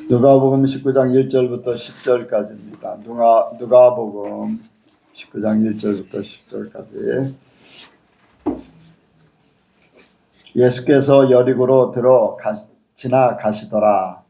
누가복음 19장 1절부터 10절까지입니다. 누가복음 19장 1절부터 10절까지. 예수께서 여리고로 지나가시더라.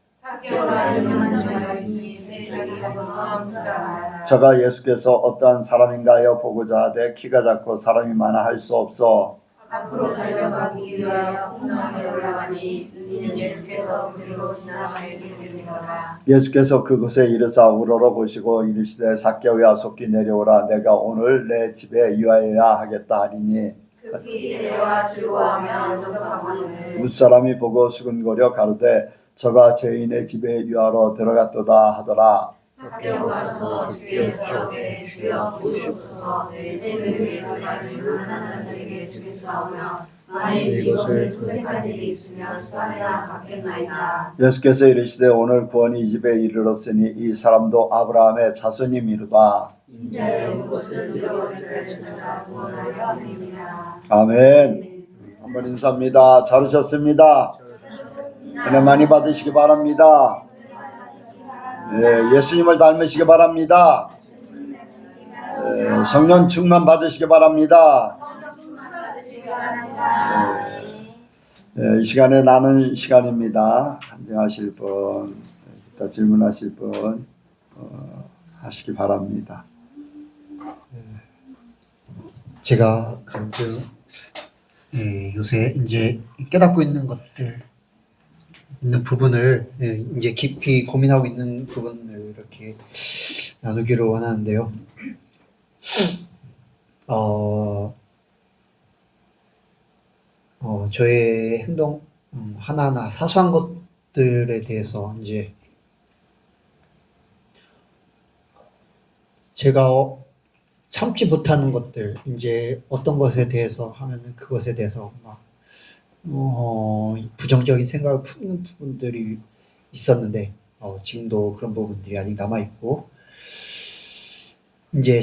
저가 예수께서 어떠한 사람인가요 보고자 하되 키가 작고 사람이 많아 할 수 없어 앞으로 달려가기 위하여 풍랑에 올라가니 이는 예수께서 그리로 지나가시기 때문이라. 예수께서 그곳에 이르사 우러러 보시고 이르시되 삭개오야 속히 내려오라. 내가 오늘 내 집에 유하여야 하겠다 하리니 급히 내려와 즐거워하며 영접하거늘 무사람이 보고 수근거려 가로되 저가 죄인의 집에 유하러 들어갔도다 하더라. 삭개오 가서 주께 부르되 주여 보시옵소서 내 집에 들어가는 가난한 자들에게 주겠사오며 만일 이것을 도색할 일이 있으면 싸매야 받겠나이다. 예수께서 이르시되 오늘 구원이 이 집에 이르렀으니 이 사람도 아브라함의 자손임이로다. 인자의 곳을 잃어버릴 때 찾아 구원하려 함이니라. 아멘. 한번 인사합니다. 잘 오셨습니다. 은혜 많이 받으시기 바랍니다. 네, 예수님을 닮으시기 바랍니다. 네, 성령 충만 받으시기 바랍니다. 네, 이 시간에 나눈 시간입니다. 한정하실 분, 또 질문하실 분 하시기 바랍니다. 제가 요새 이제 깨닫고 있는 것들 있는 부분을 이제 깊이 고민하고 있는 부분을 이렇게 나누기를 원하는데요. 저의 행동 하나하나 사소한 것들에 대해서 이제 제가 참지 못하는 것들, 이제 어떤 것에 대해서 하면은 그것에 대해서 막 부정적인 생각을 품는 부분들이 있었는데 지금도 그런 부분들이 아직 남아 있고, 이제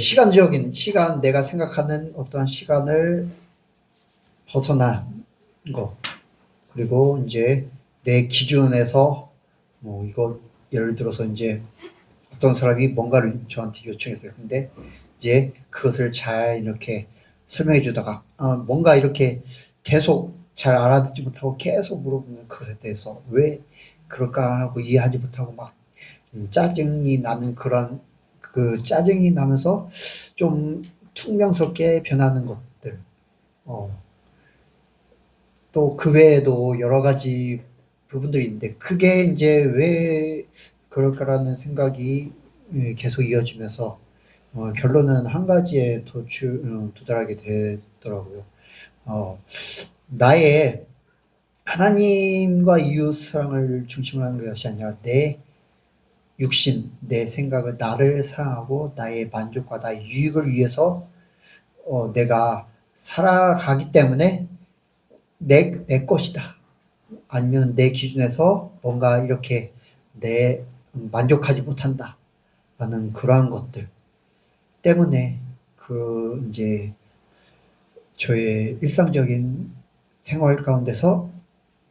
내가 생각하는 어떠한 시간을 벗어난 거, 그리고 이제 내 기준에서 이거 예를 들어서 이제 어떤 사람이 뭔가를 저한테 요청했어요. 근데 이제 그것을 잘 이렇게 설명해 주다가 뭔가 이렇게 계속 잘 알아듣지 못하고 계속 물어보는 그것에 대해서 왜 그럴까 하고 이해하지 못하고 막 짜증이 나는 그 짜증이 나면서 좀 퉁명스럽게 변하는 것들, 또 그 외에도 여러 가지 부분들이 있는데 그게 이제 왜 그럴까라는 생각이 계속 이어지면서 결론은 한 가지에 도달하게 되더라고요. 나의 하나님과 이웃 사랑을 중심으로 하는 것이 아니라 내 육신, 내 생각을, 나를 사랑하고 나의 만족과 나의 유익을 위해서 내가 살아가기 때문에 내 것이다. 아니면 내 기준에서 뭔가 이렇게 만족하지 못한다. 라는 그러한 것들 때문에 이제 저의 일상적인 생활 가운데서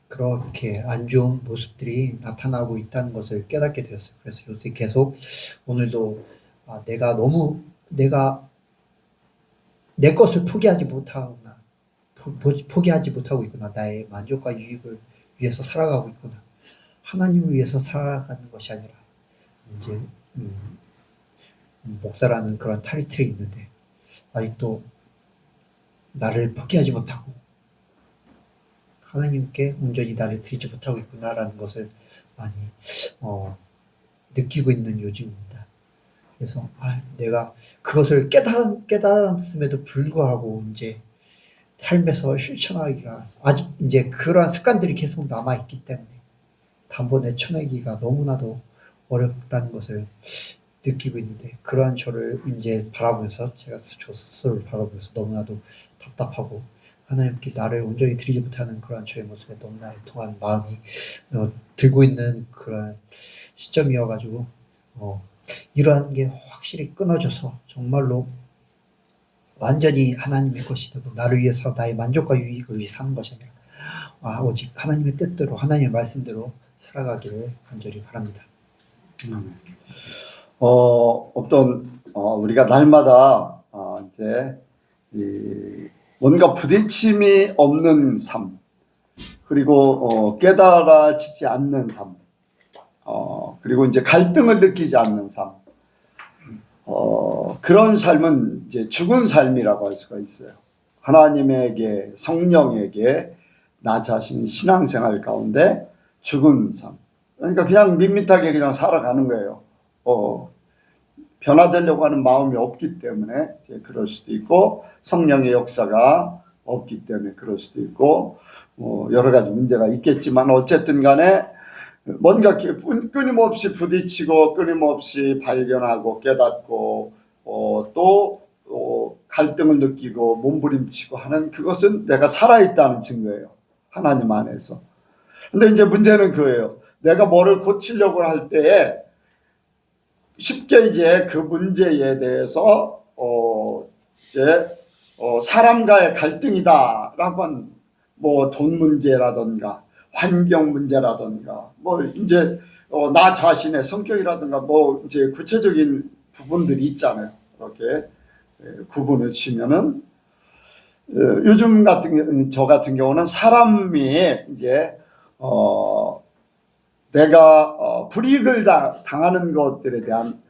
그렇게 안 좋은 모습들이 나타나고 있다는 것을 깨닫게 되었어요. 그래서 요새 계속 오늘도 내가 내 것을 포기하지 못하고 있구나. 나의 만족과 유익을 위해서 살아가고 있구나. 하나님을 위해서 살아가는 것이 아니라 이제 목사라는 그런 타이틀이 있는데 아직도 나를 포기하지 못하고 하나님께 온전히 나를 드리지 못하고 있구나라는 것을 많이 느끼고 있는 요즘입니다. 그래서 내가 그것을 깨달았음에도 불구하고 이제 삶에서 실천하기가 아직 이제 그러한 습관들이 계속 남아 있기 때문에 단번에 쳐내기가 너무나도 어렵다는 것을 느끼고 있는데, 그러한 저를 이제 바라보면서 제가 저 스스로를 바라보면서 너무나도 답답하고 하나님께 나를 온전히 드리지 못하는 그러한 저의 모습에 너무나 애통한 마음이 들고 있는 그런 시점이어가지고 이러한 게 확실히 끊어져서 정말로 완전히 하나님의 것이 되고 나를 위해서 나의 만족과 유익을 위해 사는 것이 아니라 오직 하나님의 뜻대로 하나님의 말씀대로 살아가기를 간절히 바랍니다. 우리가 날마다 이제 뭔가 부딪힘이 없는 삶, 그리고 깨달아지지 않는 삶, 그리고 이제 갈등을 느끼지 않는 삶, 그런 삶은 이제 죽은 삶이라고 할 수가 있어요. 하나님에게, 성령에게 나 자신이 신앙생활 가운데 죽은 삶. 그러니까 그냥 밋밋하게 그냥 살아가는 거예요. 변화되려고 하는 마음이 없기 때문에 이제 그럴 수도 있고, 성령의 역사가 없기 때문에 그럴 수도 있고, 여러 가지 문제가 있겠지만 어쨌든 간에 뭔가 끊임없이 부딪히고 끊임없이 발견하고 깨닫고 또 갈등을 느끼고 몸부림치고 하는 그것은 내가 살아있다는 증거예요. 하나님 안에서. 근데 이제 문제는 그거예요. 내가 뭐를 고치려고 할 때에 쉽게 이제 그 문제에 대해서 이제 사람과의 갈등이다라고 한 뭐 돈 문제라든가 환경 문제라든가 뭐 이제 나 자신의 성격이라든가 뭐 이제 구체적인 부분들이 있잖아요. 이렇게 구분을 치면은 요즘 같은 저 같은 경우는 사람이 이제 내가 불이익을 당하는 것들에 대한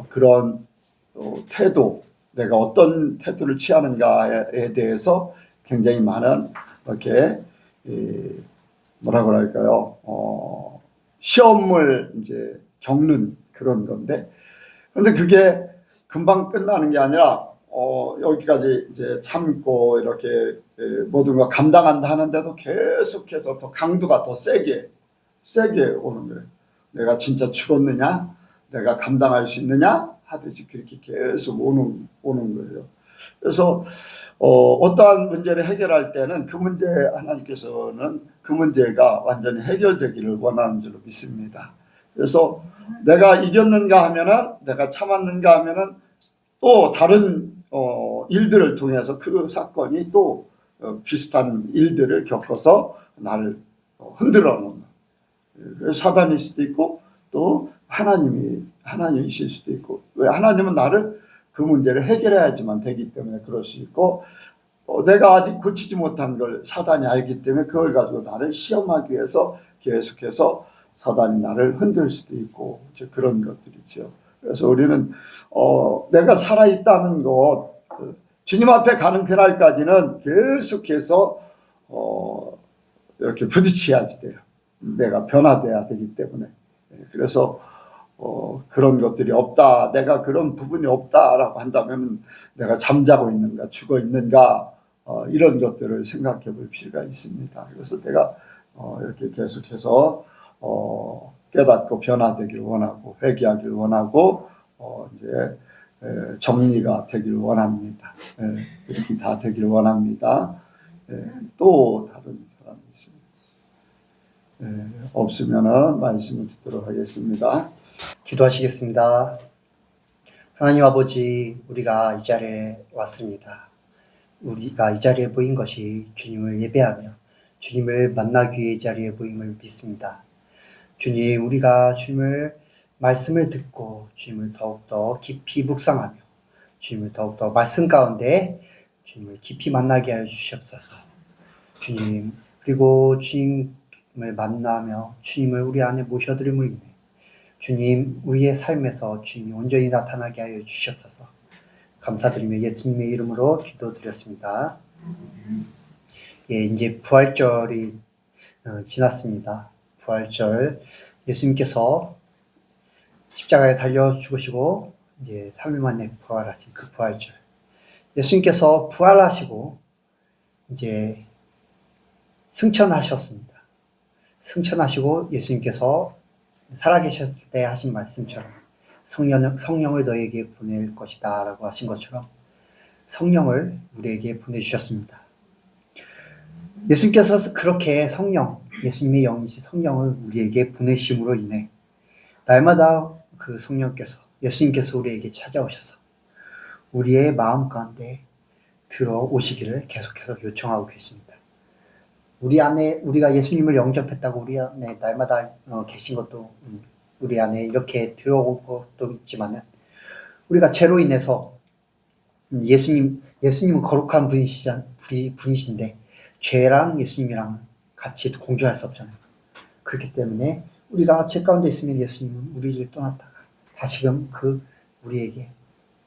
그런 태도, 내가 어떤 태도를 취하는가에 대해서 굉장히 많은 이렇게 뭐라고 할까요? 시험을 이제 겪는 그런 건데, 그런데 그게 금방 끝나는 게 아니라 여기까지 이제 참고 이렇게 모든 걸 감당한다 하는데도 계속해서 더 강도가 더 세게 오는 거예요. 내가 진짜 죽었느냐? 내가 감당할 수 있느냐? 하듯이 그렇게 계속 오는 거예요. 그래서 어떠한 문제를 해결할 때는 그 문제 하나님께서는 그 문제가 완전히 해결되기를 원하는 줄로 믿습니다. 그래서 내가 이겼는가 하면은, 내가 참았는가 하면은 또 다른 일들을 통해서 그 사건이 또 비슷한 일들을 겪어서 나를 흔들어 놓는, 사단일 수도 있고 또 하나님이실 수도 있고, 왜 하나님은 나를 그 문제를 해결해야지만 되기 때문에 그럴 수 있고, 내가 아직 고치지 못한 걸 사단이 알기 때문에 그걸 가지고 나를 시험하기 위해서 계속해서 사단이 나를 흔들 수도 있고, 그런 것들이죠. 그래서 우리는 내가 살아있다는 것, 주님 앞에 가는 그날까지는 계속해서 이렇게 부딪혀야지 돼요. 내가 변화돼야 되기 때문에. 그래서 그런 것들이 없다, 내가 그런 부분이 없다라고 한다면 내가 잠자고 있는가, 죽어 있는가, 이런 것들을 생각해 볼 필요가 있습니다. 그래서 내가 이렇게 계속해서 깨닫고 변화되기를 원하고, 회개하기를 원하고, 이제 정리가 되기를 원합니다. 그렇게 다 되기를 원합니다. 또 다른 사람이 있습니다. 없으면은 말씀을 듣도록 하겠습니다. 기도하시겠습니다. 하나님 아버지, 우리가 이 자리에 왔습니다. 우리가 이 자리에 모인 것이 주님을 예배하며 주님을 만나기 위해 이 자리에 모임을 믿습니다. 주님, 우리가 주님을 말씀을 듣고 주님을 더욱더 깊이 묵상하며 주님을 더욱더 말씀 가운데 주님을 깊이 만나게 하여 주시옵소서. 주님, 그리고 주님을 만나며 주님을 우리 안에 모셔드림을 인해 주님, 우리의 삶에서 주님이 온전히 나타나게 하여 주시옵소서. 감사드리며 예수님의 이름으로 기도드렸습니다. 예, 이제 부활절이 지났습니다. 부활절, 예수님께서 십자가에 달려 죽으시고 이제 3일 만에 부활하신 그 부활절. 예수님께서 부활하시고 이제 승천하셨습니다. 승천하시고 예수님께서 살아계셨을 때 하신 말씀처럼 성령을 너에게 보낼 것이다 라고 하신 것처럼 성령을 우리에게 보내주셨습니다. 예수님께서 그렇게 예수님의 영이신 성령을 우리에게 보내심으로 인해 날마다 그 예수님께서 우리에게 찾아오셔서 우리의 마음 가운데 들어오시기를 계속해서 요청하고 계십니다. 우리 안에 우리가 예수님을 영접했다고 우리 안에 날마다 계신 것도 우리 안에 이렇게 들어온 것도 있지만은 우리가 죄로 인해서 예수님은 거룩한 분이신데 죄랑 예수님이랑 같이 공존할 수 없잖아요. 그렇기 때문에 우리가 죄 가운데 있으면 예수님은 우리를 떠났다가 다시금 우리에게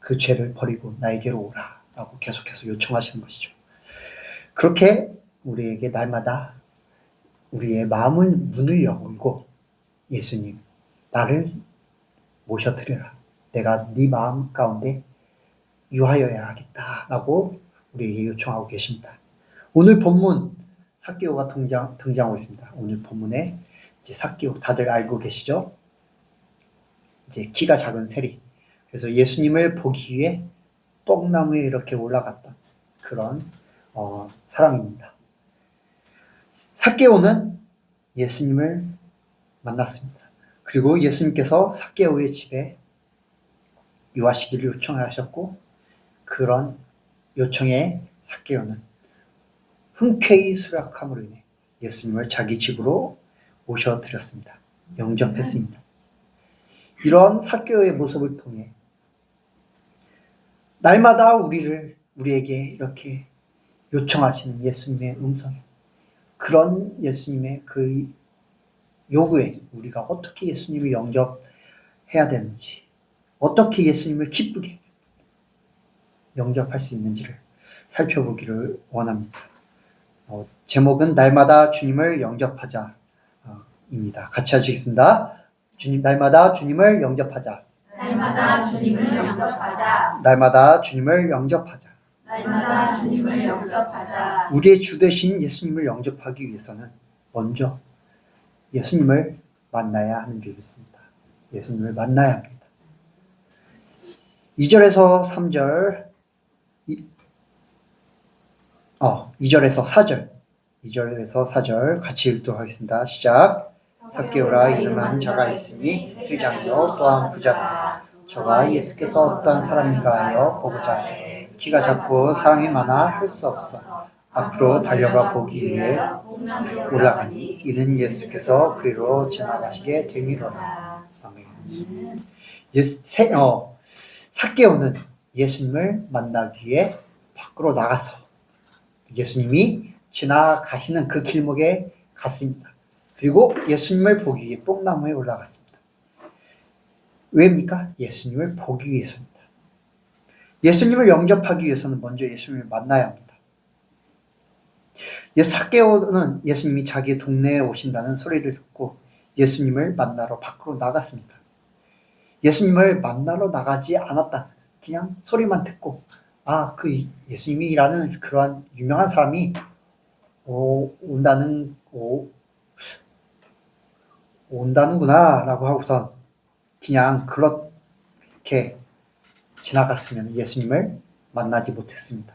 그 죄를 버리고 나에게로 오라라고 계속해서 요청하시는 것이죠. 그렇게 우리에게 날마다 우리의 마음을 문을 열고 예수님 나를 모셔드려라. 내가 네 마음 가운데 유하여야 하겠다라고 우리에게 요청하고 계십니다. 오늘 본문 삭개오가 등장하고 있습니다. 오늘 본문에 이제 삭개오 다들 알고 계시죠? 이제 키가 작은 세리. 그래서 예수님을 보기 위해 뽕나무에 이렇게 올라갔던 그런 사람입니다. 삭개오는 예수님을 만났습니다. 그리고 예수님께서 삭개오의 집에 유하시기를 요청하셨고 그런 요청에 삭개오는 흔쾌히 수락함으로 인해 예수님을 자기 집으로 모셔드렸습니다. 영접했습니다. 이런 삭개오의 모습을 통해 날마다 우리에게 이렇게 요청하시는 예수님의 음성에 그런 예수님의 그 요구에 우리가 어떻게 예수님을 영접해야 되는지 어떻게 예수님을 기쁘게 영접할 수 있는지를 살펴보기를 원합니다. 제목은 날마다 주님을 영접하자 입니다. 같이 하시겠습니다. 날마다 주님을 영접하자. 날마다 주님을 영접하자. 날마다 주님을 영접하자. 날마다 주님을 영접하자. 우리의 주 되신 예수님을 영접하기 위해서는 먼저 예수님을 만나야 하는 줄 믿습니다. 예수님을 만나야 합니다. 2절에서 3절 2절에서 4절 2절에서 4절 같이 읽도록 하겠습니다. 시작. 삭개오라 이름한 자가 있으니 세리장이요 또한 부자라. 저가 예수께서 어떤 사람인가 하여 보고자 해. 키가 작고 사람이 많아 할 수 없어 앞으로 달려가 보기 위해 올라가니 이는 예수께서 그리로 지나가시게 되미로라. 아멘. 삭개오는 예수님을 만나기 위해 밖으로 나가서 예수님이 지나가시는 그 길목에 갔습니다. 그리고 예수님을 보기 위해 뽕나무에 올라갔습니다. 왜입니까? 예수님을 보기 위해서입니다. 예수님을 영접하기 위해서는 먼저 예수님을 만나야 합니다. 삭개오는 예수님이 자기 동네에 오신다는 소리를 듣고 예수님을 만나러 밖으로 나갔습니다. 예수님을 만나러 나가지 않았다. 그냥 소리만 듣고 그 예수님이라는 그러한 유명한 사람이 온다는구나 라고 하고서 그냥 그렇게 지나갔으면 예수님을 만나지 못했습니다.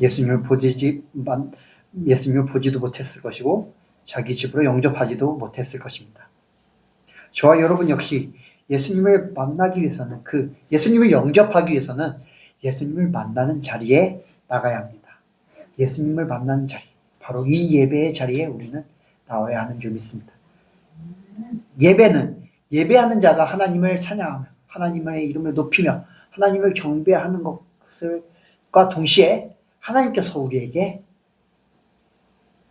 예수님을 보지도 못했을 것이고 자기 집으로 영접하지도 못했을 것입니다. 저와 여러분 역시 예수님을 만나기 위해서는 예수님을 영접하기 위해서는 예수님을 만나는 자리에 나가야 합니다. 예수님을 만나는 자리, 바로 이 예배의 자리에 우리는 나와야 하는 줄 믿습니다. 예배하는 자가 하나님을 찬양하며 하나님의 이름을 높이며 하나님을 경배하는 것과 동시에 하나님께서 우리에게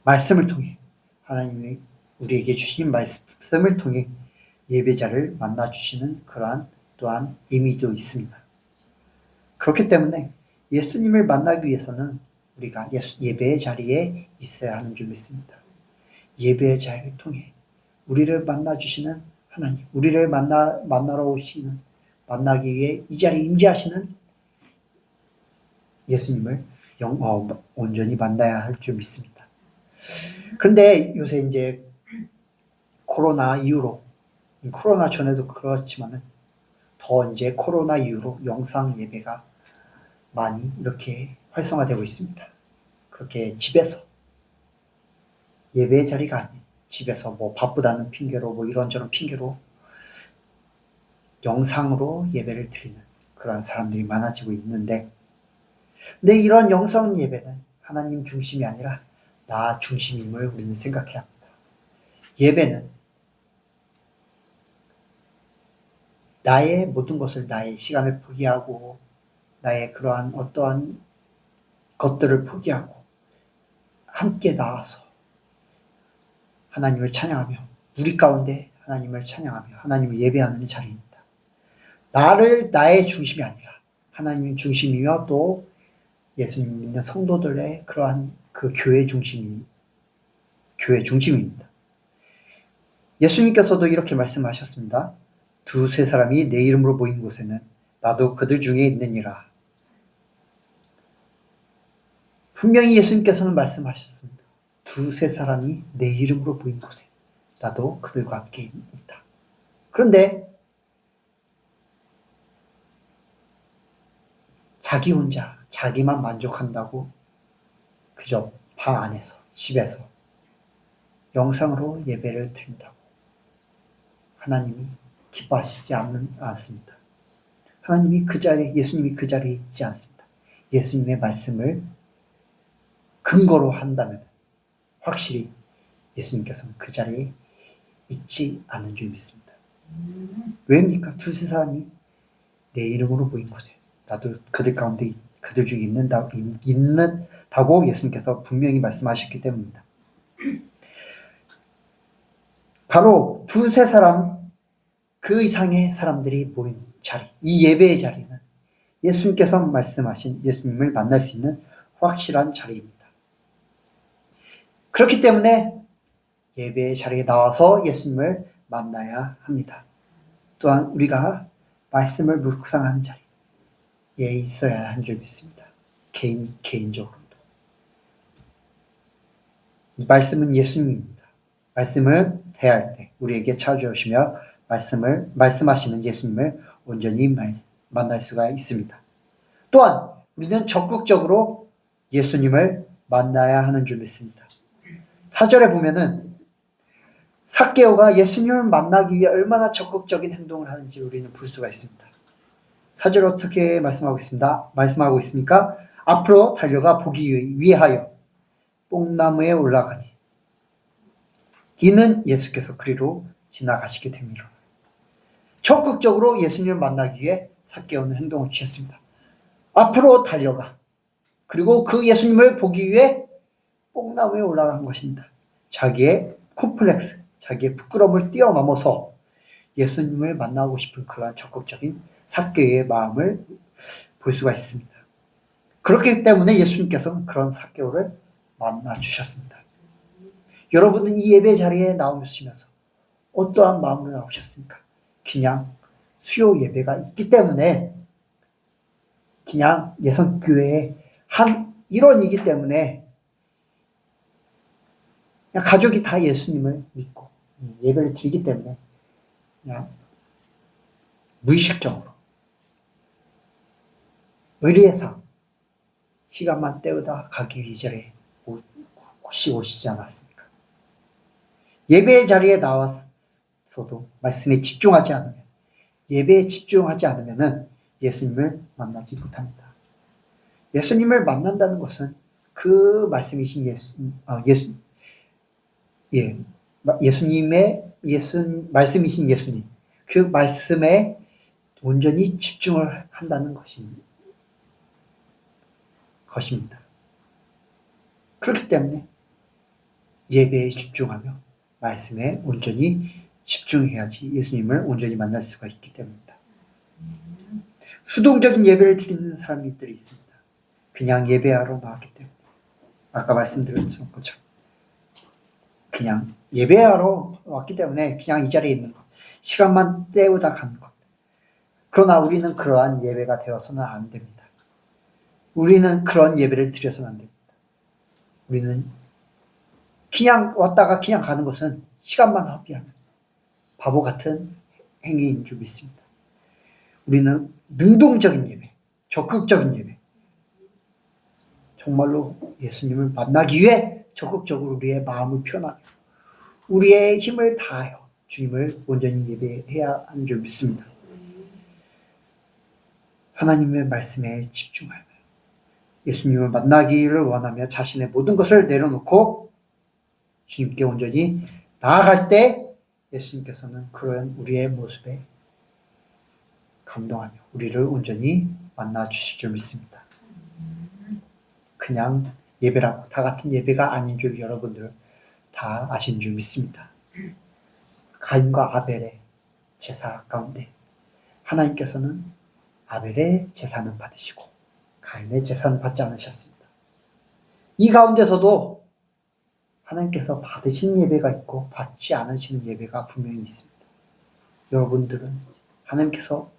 말씀을 통해 하나님이 우리에게 주신 말씀을 통해 예배자를 만나주시는 그러한 또한 의미도 있습니다. 그렇기 때문에 예수님을 만나기 위해서는 우리가 예배의 자리에 있어야 하는 줄 믿습니다. 예배의 자리를 통해 우리를 만나주시는 하나님, 우리를 만나러 오시는, 만나기 위해 이 자리에 임재하시는 예수님을 온전히 만나야 할 줄 믿습니다. 그런데 요새 이제 코로나 이후로, 코로나 전에도 그렇지만은 더 이제 코로나 이후로 영상 예배가 많이 이렇게 활성화되고 있습니다. 그렇게 집에서 예배의 자리가 아닌 집에서 바쁘다는 핑계로 이런저런 핑계로 영상으로 예배를 드리는 그러한 사람들이 많아지고 있는데, 근데 이런 영상 예배는 하나님 중심이 아니라 나 중심임을 우리는 생각해야 합니다. 예배는 나의 모든 것을, 나의 시간을 포기하고 나의 그러한 어떠한 것들을 포기하고 함께 나와서 하나님을 찬양하며 우리 가운데 하나님을 찬양하며 하나님을 예배하는 자리입니다. 나의 중심이 아니라 하나님 중심이며 또 예수님 믿는 성도들의 그러한 그 교회 중심입니다. 예수님께서도 이렇게 말씀하셨습니다. 두세 사람이 내 이름으로 모인 곳에는 나도 그들 중에 있느니라. 분명히 예수님께서는 말씀하셨습니다. 두세 사람이 내 이름으로 모인 곳에 나도 그들과 함께 있다. 그런데 자기 혼자 자기만 만족한다고 그저 방 안에서 집에서 영상으로 예배를 드린다고 하나님이 기뻐하시지 않습니다. 하나님이 그 자리에, 예수님이 그 자리에 있지 않습니다. 예수님의 말씀을 근거로 한다면 확실히 예수님께서는 그 자리에 있지 않은 줄 믿습니다. 왜입니까? 두세 사람이 내 이름으로 모인 곳에 나도 그들 가운데 그들 중에 있는다고 예수님께서 분명히 말씀하셨기 때문입니다. 바로 두세 사람 그 이상의 사람들이 모인 자리, 이 예배의 자리는 예수님께서 말씀하신 예수님을 만날 수 있는 확실한 자리입니다. 그렇기 때문에 예배의 자리에 나와서 예수님을 만나야 합니다. 또한 우리가 말씀을 묵상하는 자리에 있어야 하는 줄 믿습니다. 개인적으로도. 이 말씀은 예수님입니다. 말씀을 대할 때 우리에게 찾아오시며 말씀하시는 예수님을 온전히 만날 수가 있습니다. 또한 우리는 적극적으로 예수님을 만나야 하는 줄 믿습니다. 4절에 보면은 삭개오가 예수님을 만나기 위해 얼마나 적극적인 행동을 하는지 우리는 볼 수가 있습니다. 4절 어떻게 말씀하고 있습니까? 앞으로 달려가 보기 위하여 뽕나무에 올라가니 이는 예수께서 그리로 지나가시게 됩니다. 적극적으로 예수님을 만나기 위해 삭개오는 행동을 취했습니다. 앞으로 달려가 그리고 그 예수님을 보기 위해 뽕나무에 올라간 것입니다. 자기의 콤플렉스, 자기의 부끄러움을 뛰어넘어서 예수님을 만나고 싶은 그러한 적극적인 삭개오의 마음을 볼 수가 있습니다. 그렇기 때문에 예수님께서는 그런 삭개오를 만나 주셨습니다. 여러분은 이 예배 자리에 나오시면서 어떠한 마음으로 나오셨습니까? 그냥 수요 예배가 있기 때문에, 그냥 예성교회의 한 일원이기 때문에 그냥 가족이 다 예수님을 믿고 예배를 드리기 때문에 그냥 무의식적으로 의리에서 시간만 때우다 가기 이전에 혹시 오시지 않았습니까? 예배의 자리에 나와서도 말씀에 집중하지 않으면, 예배에 집중하지 않으면 예수님을 만나지 못합니다. 예수님을 만난다는 것은 그 말씀이신 말씀이신 예수님, 그 말씀에 온전히 집중을 한다는 것입니다. 그렇기 때문에 예배에 집중하며 말씀에 온전히 집중해야지 예수님을 온전히 만날 수가 있기 때문입니다. 수동적인 예배를 드리는 사람들이 있습니다. 그냥 예배하러 나왔기 때문에, 아까 말씀드렸던 것처럼 그냥 예배하러 왔기 때문에 그냥 이 자리에 있는 것, 시간만 때우다 가는 것. 그러나 우리는 그러한 예배가 되어서는 안 됩니다. 우리는 그런 예배를 드려서는 안 됩니다. 우리는 그냥 왔다가 그냥 가는 것은 시간만 허비하는 바보 같은 행위인 줄 믿습니다. 우리는 능동적인 예배, 적극적인 예배, 정말로 예수님을 만나기 위해 적극적으로 우리의 마음을 표현하며 우리의 힘을 다하여 주님을 온전히 예배해야 하는 줄 믿습니다. 하나님의 말씀에 집중하며 예수님을 만나기를 원하며 자신의 모든 것을 내려놓고 주님께 온전히 나아갈 때 예수님께서는 그런 우리의 모습에 감동하며 우리를 온전히 만나 주실 줄 믿습니다. 그냥 예배라고 다 같은 예배가 아닌 줄 여러분들 다 아신 줄 믿습니다. 가인과 아벨의 제사 가운데 하나님께서는 아벨의 제사는 받으시고 가인의 제사는 받지 않으셨습니다. 이 가운데서도 하나님께서 받으시는 예배가 있고 받지 않으시는 예배가 분명히 있습니다. 여러분들은 하나님께서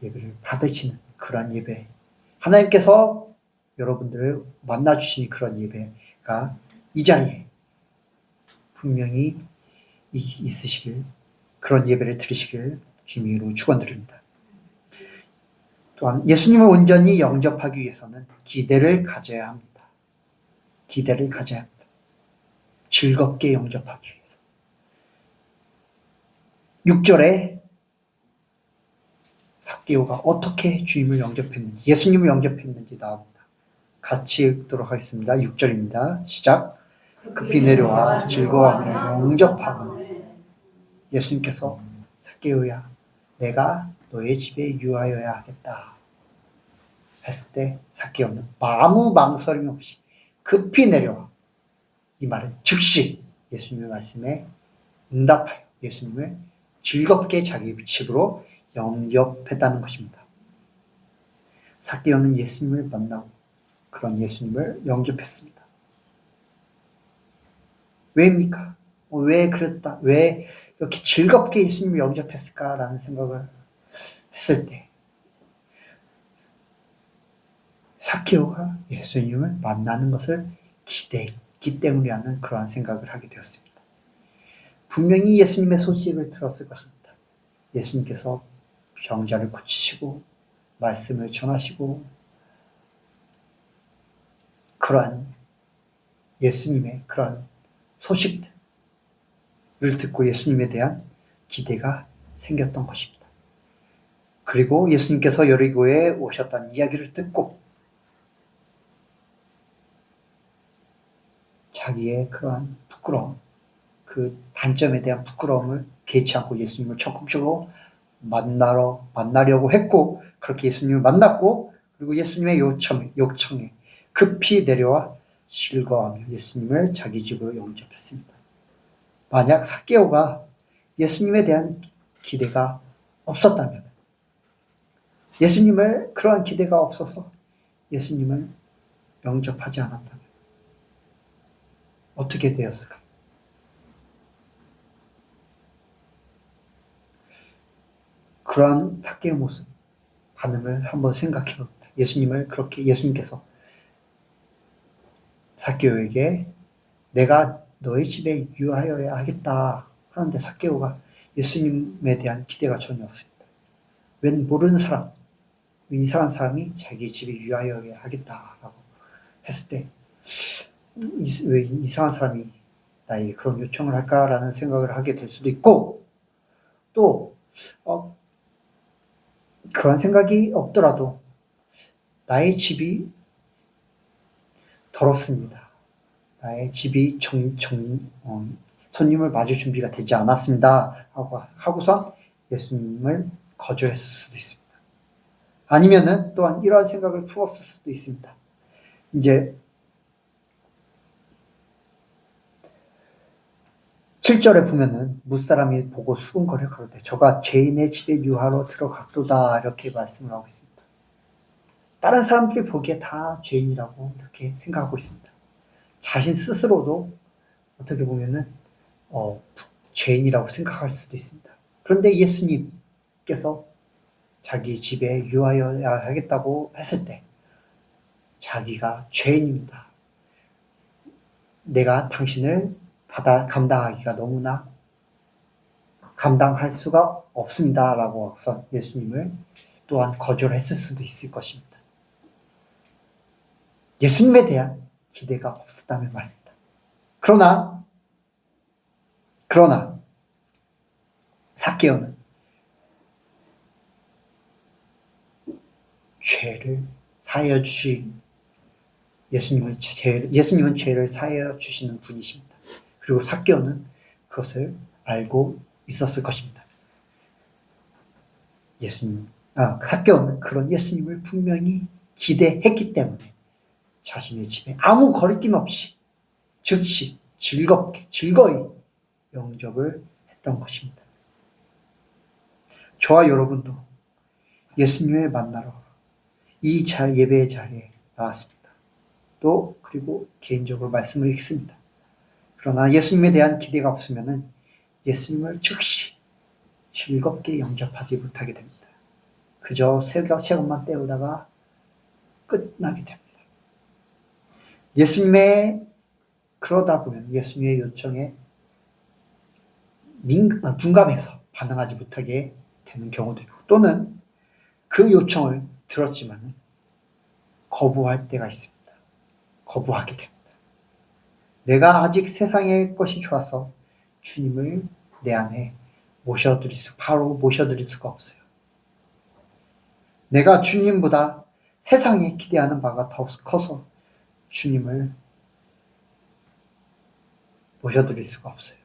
예배를 받으시는 그런 예배, 하나님께서 여러분들을 만나주시는 그런 예배가 이 자리에 분명히 있으시길, 그런 예배를 드리시길 주님으로 축원드립니다. 또한 예수님을 온전히 영접하기 위해서는 기대를 가져야 합니다. 기대를 가져야 합니다. 즐겁게 영접하기 위해서. 6절에 삭개오가 어떻게 주님을 영접했는지, 예수님을 영접했는지 나옵니다. 같이 읽도록 하겠습니다. 6절입니다. 시작. 급히 내려와 즐거워하며 영접하거늘. 예수님께서 삭개오야, 내가 너의 집에 유하여야 하겠다 했을 때 삭개오는 아무 망설임 없이 급히 내려와. 이 말은 즉시 예수님의 말씀에 응답하여 예수님을 즐겁게 자기 집으로 영접했다는 것입니다. 삭개오는 예수님을 만나고 그런 예수님을 영접했습니다. 왜입니까? 왜 그랬다? 왜 이렇게 즐겁게 예수님을 영접했을까라는 생각을 했을 때 삭개오가 예수님을 만나는 것을 기대했기 때문이라는 그러한 생각을 하게 되었습니다. 분명히 예수님의 소식을 들었을 것입니다. 예수님께서 병자를 고치시고 말씀을 전하시고 그러한 예수님의 그러한 소식들을 듣고 예수님에 대한 기대가 생겼던 것입니다. 그리고 예수님께서 여리고에 오셨다는 이야기를 듣고 자기의 그러한 부끄러움, 그 단점에 대한 부끄러움을 개의치 않고 예수님을 적극적으로 만나려고 했고, 그렇게 예수님을 만났고, 그리고 예수님의 요청에 급히 내려와 즐거워하며 예수님을 자기 집으로 영접했습니다. 만약 삭개오가 예수님에 대한 기대가 없었다면, 예수님을 그러한 기대가 없어서 예수님을 영접하지 않았다면 어떻게 되었을까? 그러한 삭개오의 모습, 반응을 한번 생각해 봅니다. 예수님께서 삭개오에게 내가 너의 집에 유하여야 하겠다 하는데 삭개오가 예수님에 대한 기대가 전혀 없습니다. 웬 모르는 사람, 이상한 사람이 자기 집에 유하여야 하겠다라고 했을 때 왜 이상한 사람이 나에게 그런 요청을 할까라는 생각을 하게 될 수도 있고, 또 그런 생각이 없더라도 나의 집이 더럽습니다. 나의 집이 손님을 맞을 준비가 되지 않았습니다. 하고선 예수님을 거절했을 수도 있습니다. 아니면은 또한 이러한 생각을 품었을 수도 있습니다. 이제 7절에 보면은 무사람이 보고 수군거려 가로되 저가 죄인의 집에 유하로 들어갔도다 이렇게 말씀을 하고 있습니다. 다른 사람들이 보기에 다 죄인이라고 이렇게 생각하고 있습니다. 자신 스스로도 어떻게 보면은 죄인이라고 생각할 수도 있습니다. 그런데 예수님께서 자기 집에 유하여야 하겠다고 했을 때 자기가 죄인입니다. 내가 당신을 감당하기가 너무나 감당할 수가 없습니다. 라고 하고서 예수님을 또한 거절했을 수도 있을 것입니다. 예수님에 대한 기대가 없었다면 말입니다. 그러나 삭개오는 죄를 사하여 주신 예수님은 죄를 사하여 주시는 분이십니다. 그리고 삭개오는 그것을 알고 있었을 것입니다. 삭개오는 그런 예수님을 분명히 기대했기 때문에 자신의 집에 아무 거리낌 없이 즉시 즐겁게 즐거이 영접을 했던 것입니다. 저와 여러분도 예수님을 만나러 이 예배의 자리에 나왔습니다. 또 그리고 개인적으로 말씀을 읽습니다. 그러나 예수님에 대한 기대가 없으면 예수님을 즉시 즐겁게 영접하지 못하게 됩니다. 그저 시간만 때우다가 끝나게 됩니다. 그러다 보면 예수님의 요청에 둔감해서 반응하지 못하게 되는 경우도 있고, 또는 그 요청을 들었지만 거부할 때가 있습니다. 거부하게 됩니다. 내가 아직 세상의 것이 좋아서 주님을 내 안에 바로 모셔드릴 수가 없어요. 내가 주님보다 세상에 기대하는 바가 더 커서 주님을 모셔드릴 수가 없어요.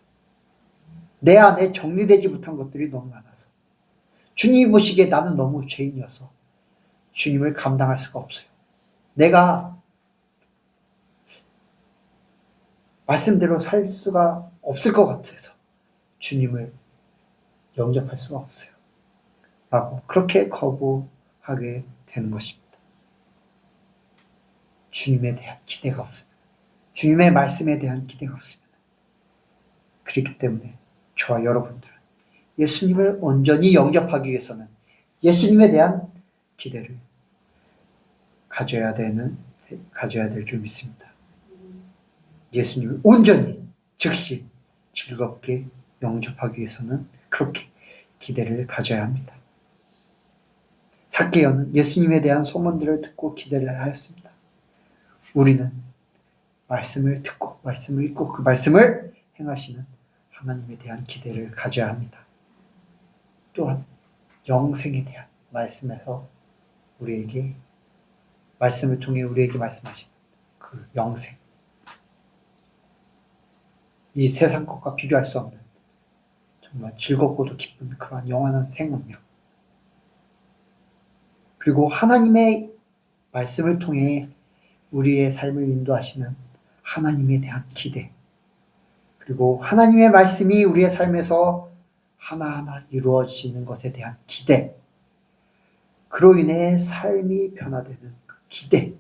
내 안에 정리되지 못한 것들이 너무 많아서, 주님이 보시기에 나는 너무 죄인이어서 주님을 감당할 수가 없어요. 내가 말씀대로 살 수가 없을 것 같아서 주님을 영접할 수가 없어요. 라고 그렇게 거부하게 되는 것입니다. 주님에 대한 기대가 없습니다. 주님의 말씀에 대한 기대가 없습니다. 그렇기 때문에 저와 여러분들은 예수님을 온전히 영접하기 위해서는 예수님에 대한 기대를 가져야 될 줄 믿습니다. 예수님을 온전히 즉시 즐겁게 영접하기 위해서는 그렇게 기대를 가져야 합니다. 삭개오는 예수님에 대한 소문들을 듣고 기대를 하였습니다. 우리는 말씀을 듣고 말씀을 읽고 그 말씀을 행하시는 하나님에 대한 기대를 가져야 합니다. 또한 영생에 대한 말씀을 통해 우리에게 말씀하시는 그 영생, 이 세상 것과 비교할 수 없는 정말 즐겁고도 기쁜 그러한 영원한 생명력, 그리고 하나님의 말씀을 통해 우리의 삶을 인도하시는 하나님에 대한 기대, 그리고 하나님의 말씀이 우리의 삶에서 하나하나 이루어지는 것에 대한 기대, 그로 인해 삶이 변화되는 그 기대,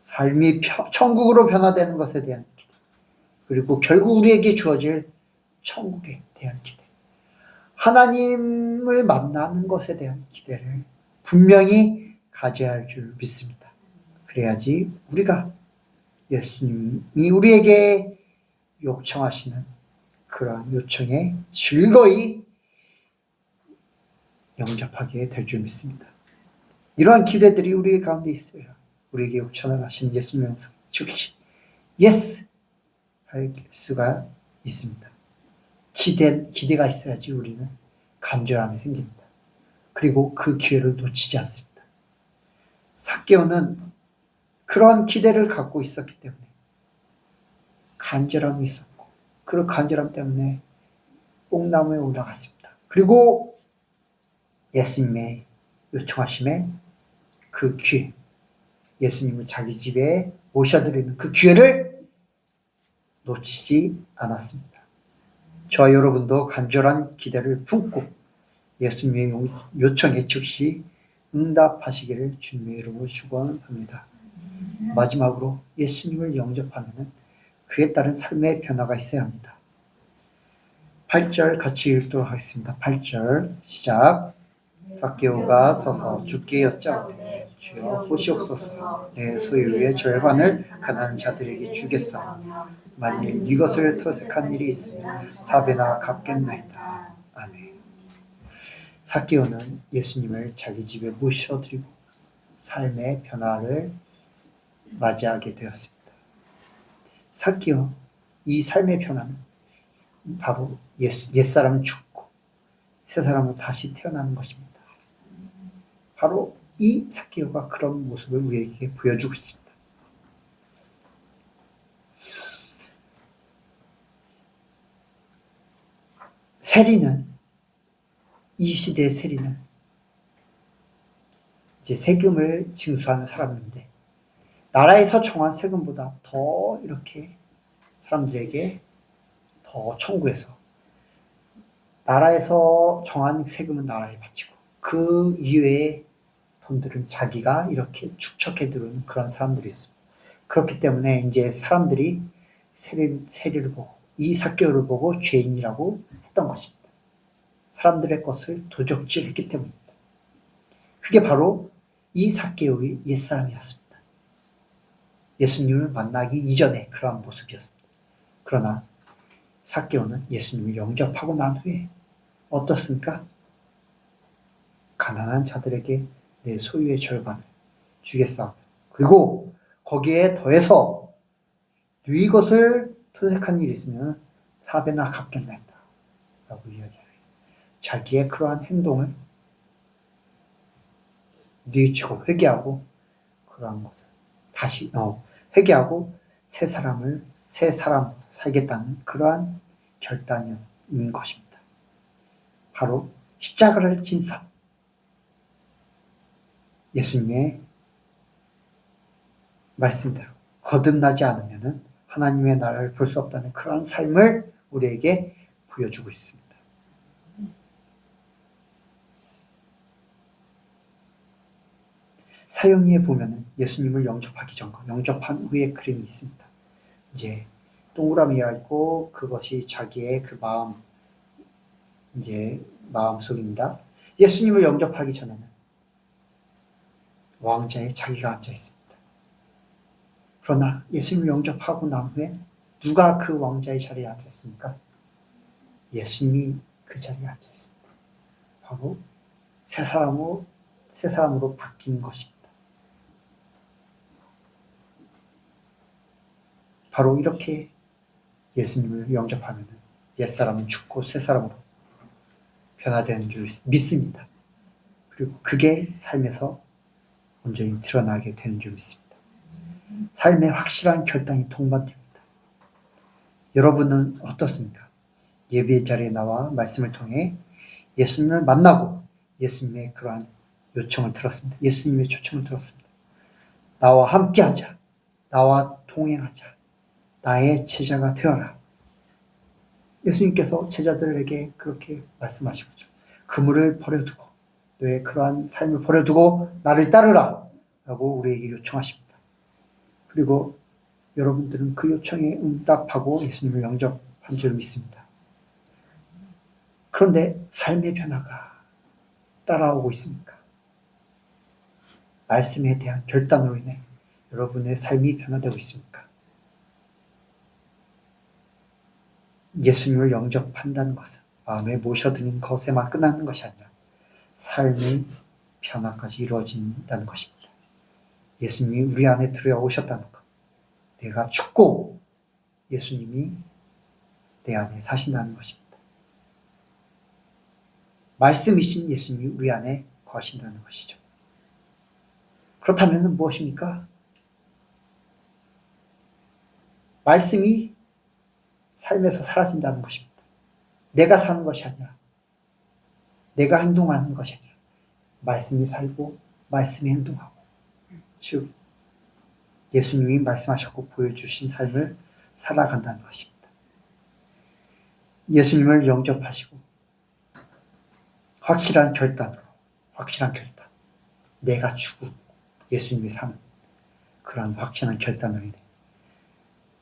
삶이 천국으로 변화되는 것에 대한 기대, 그리고 결국 우리에게 주어질 천국에 대한 기대, 하나님을 만나는 것에 대한 기대를 분명히 가져야 할 줄 믿습니다. 그래야지 우리가 예수님이 우리에게 요청하시는 그러한 요청에 즐거이 영접하게 될 줄 믿습니다. 이러한 기대들이 우리 가운데 있어야 우리에게 요청하시는 예수님의 영성 즉시 예스 할 수가 있습니다. 기대가 있어야지 우리는 간절함이 생깁니다. 그리고 그 기회를 놓치지 않습니다. 삭개오는 그런 기대를 갖고 있었기 때문에 간절함이 있었고, 그 간절함 때문에 뽕나무에 올라갔습니다. 그리고 예수님의 요청하심에 그 기회, 예수님을 자기 집에 모셔드리는 그 기회를 놓치지 않았습니다. 저와 여러분도 간절한 기대를 품고 예수님의 요청에 즉시 응답하시기를 주님의 이름으로 축원합니다. 마지막으로 예수님을 영접하면 그에 따른 삶의 변화가 있어야 합니다. 8절 같이 읽도록 하겠습니다. 8절 시작. 삭개오가 서서 주께 여짜오되 주여 보시옵소서, 내 소유의 절반을 가난한 자들에게 주겠사오며 만일 이것을 토색한 일이 있으면 4배나 갚겠나이다. 아멘. 삭개오는 예수님을 자기 집에 모셔드리고 삶의 변화를 맞이하게 되었습니다. 삭개오, 이 삶의 변화는 바로 옛사람은 죽고 새 사람으로 다시 태어나는 것입니다. 바로 이 삭개오가 그런 모습을 우리에게 보여주고 있습니다. 세리는 이 시대의 세리는 이제 세금을 징수하는 사람인데 나라에서 정한 세금보다 더 이렇게 사람들에게 더 청구해서 나라에서 정한 세금은 나라에 바치고 그 이외의 돈들은 자기가 이렇게 축적해 두는 그런 사람들이었습니다. 그렇기 때문에 이제 사람들이 세리를 보고 이 삭개오를 보고 죄인이라고 했던 것입니다. 사람들의 것을 도적질했기 때문입니다. 그게 바로 이 삭개오의 옛사람이었습니다. 예수님을 만나기 이전에 그러한 모습이었습니다. 그러나 삭개오는 예수님을 영접하고 난 후에 어떻습니까? 가난한 자들에게 내 소유의 절반을 주겠사오며 그리고 거기에 더해서 너희 것을 토색한 일이 있으면 4배나 갚겠나이다 라고 이야기합니다. 자기의 그러한 행동을 뉘우치고 회개하고 그러한 것을 다시 회개하고 새 사람 살겠다는 그러한 결단인 것입니다. 바로 십자가를 진 삶. 예수님의 말씀대로 거듭나지 않으면 하나님의 나라를 볼 수 없다는 그러한 삶을 우리에게 보여주고 있습니다. 사형리에 보면은 예수님을 영접하기 전과 영접한 후의 그림이 있습니다. 이제 동그라미가 있고 그것이 자기의 그 마음, 이제 마음속입니다. 예수님을 영접하기 전에는 왕자에 자기가 앉아 있습니다. 그러나 예수님을 영접하고 난 후에 누가 그 왕자의 자리에 앉았습니까? 예수님이 그 자리에 앉아 있습니다. 바로 새 사람으로 바뀐 것입니다. 바로 이렇게 예수님을 영접하면 옛사람은 죽고 새 사람으로 변화되는 줄 믿습니다. 그리고 그게 삶에서 온전히 드러나게 되는 줄 믿습니다. 삶의 확실한 결단이 동반됩니다. 여러분은 어떻습니까? 예배의 자리에 나와 말씀을 통해 예수님을 만나고 예수님의 그러한 요청을 들었습니다. 예수님의 초청을 들었습니다. 나와 함께하자. 나와 동행하자. 나의 제자가 되어라. 예수님께서 제자들에게 그렇게 말씀하시고 그물을 버려두고 너의 그러한 삶을 버려두고 나를 따르라 라고 우리에게 요청하십니다. 그리고 여러분들은 그 요청에 응답하고 예수님을 영접한 줄 믿습니다. 그런데 삶의 변화가 따라오고 있습니까? 말씀에 대한 결단으로 인해 여러분의 삶이 변화되고 있습니까? 예수님을 영접한다는 것은 마음에 모셔드는 것에만 끝나는 것이 아니라 삶의 변화까지 이루어진다는 것입니다. 예수님이 우리 안에 들어오셨다는 것. 내가 죽고 예수님이 내 안에 사신다는 것입니다. 말씀이신 예수님이 우리 안에 거하신다는 것이죠. 그렇다면 무엇입니까? 말씀이 삶에서 사라진다는 것입니다. 내가 사는 것이 아니라 내가 행동하는 것이 아니라 말씀이 살고 말씀이 행동하고 즉 예수님이 말씀하셨고 보여주신 삶을 살아간다는 것입니다. 예수님을 영접하시고 확실한 결단 내가 죽고 예수님이 사는 그러한 확실한 결단으로 인해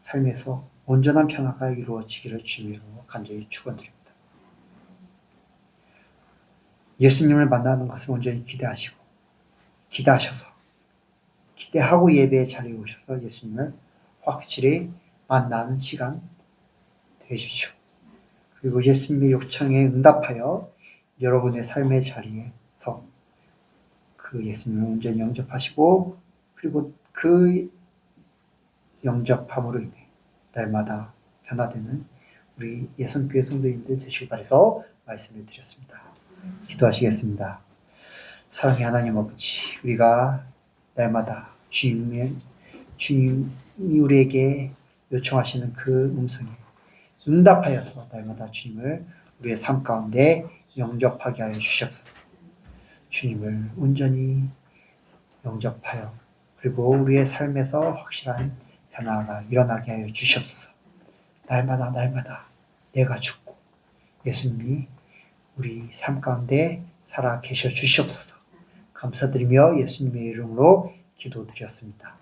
삶에서 온전한 변화가 이루어지기를 주님으로 간절히 축원드립니다. 예수님을 만나는 것을 온전히 기대하고 예배의 자리에 오셔서 예수님을 확실히 만나는 시간 되십시오. 그리고 예수님의 요청에 응답하여 여러분의 삶의 자리에서 그 예수님을 온전히 영접하시고 그리고 그 영접함으로 인해 날마다 변화되는 우리 예선교회 성도님들 되시길 바라서 말씀을 드렸습니다. 기도하시겠습니다. 사랑의 하나님 아버지, 우리가 날마다 주님이 우리에게 요청하시는 그 음성에 응답하여서 날마다 주님을 우리의 삶 가운데 영접하게 하여 주시옵소서. 주님을 온전히 영접하여 그리고 우리의 삶에서 확실한 변화가 일어나게 하여 주시옵소서. 날마다 내가 죽고 예수님이 우리 삶 가운데 살아 계셔 주시옵소서. 감사드리며 예수님의 이름으로 기도드렸습니다.